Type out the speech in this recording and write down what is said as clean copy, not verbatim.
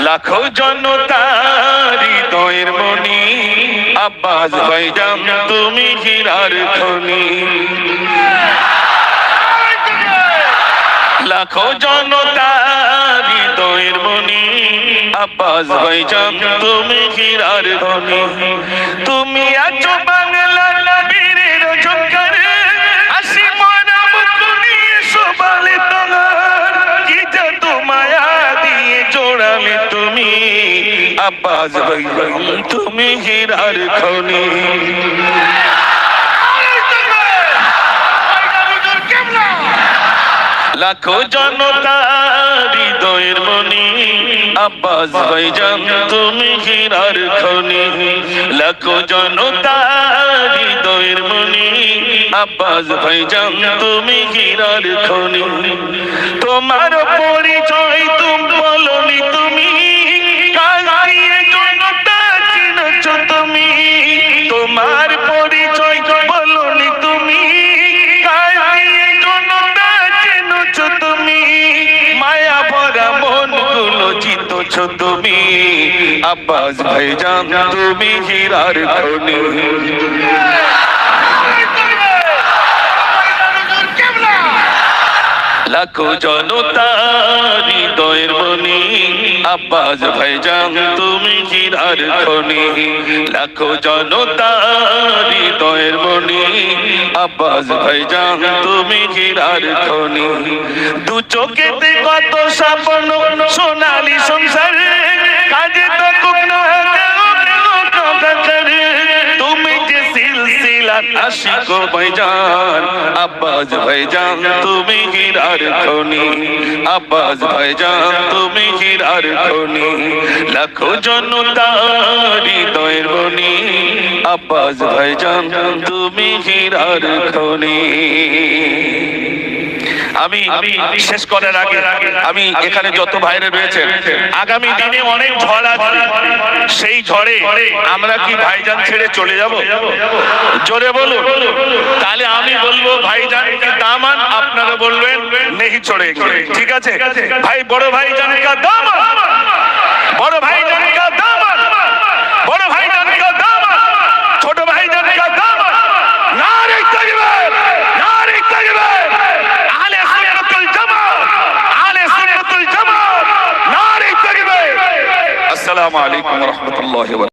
লাখো জনতার হৃদয়ের মনি আব্বাস ভাইজান তুমি হীরার খনি। লাখো জনতার হৃদয়ের মনি আব্বাস ভাইজান তুমি হীরার খনি। তুমি আছো বাংলার বীরের ঝঙ্কার, আসি মরা মুখ নিয়ে সবালে তোমার, কি জাদু মায়া দিয়ে জোড়ালে তুমি আব্বাস ভাইজান তুমি হীরার খনি। লাখো জনতার হৃদয়ের মনি আব্বাস ভাইজান তুমি হীরার খনি। লাখো জনতার হৃদয়ের মনি আব্বাস ভাইজান তুমি হীরার খনি। তোমার পরিচয় তুমি বলনি, তুমি কালিয়ে জনতা চিনছ তুমি। তোমার পরিচয় বলনি, তুমি কালিয়ে জনতা চিনছ তুমি। মায়া ভরা মন গুলো জিতছ তুমি আব্বাস ভাইজান তুমি হীরার খনি। লাখো জনতার হৃদয়ের মনি আব্বাস ভাইজান তুমি হীরার খনি। লাখো জনতার হৃদয়ের মনি আব্বাস ভাইজান তুমি হীরার খনি। দু চোখেতে কত স্বপ্ন সোনালি সংসার, কাজে তো তুমি যে সিলসিলা আশিক ভাইজান আব্বাস ভাইজান তুমি হীরার খনি। আব্বাস ভাইজান তুমি হীরার খনি। লাখো জনতার হৃদয়ের মনি আব্বাস ভাইজান তুমি হীরার খনি। আমি শেষ করার আগে আমি এখানে যত ভাইরা রয়েছে, আগামী দিনে অনেক ঝড় আসবে, সেই ঝড়ে আমরা কি ভাইজান ছেড়ে চলে যাব? জোরে বলুন। তাহলে আমি বলবো ভাইজান কা দামান, আপনারা বলবেন নেই ছোড়েঙ্গে। ঠিক আছে ভাই, বড় ভাইজান কা দামান, বড় ভাইজান কা দামান, বড় ভাইজান কা দামান, ছোট ভাইজান কা দামান। নারে তাকবীর, নারে তাকবীর। আসসালামু আলাইকুম ওয়া রাহমাতুল্লাহি ওয়া বারাকাতুহু।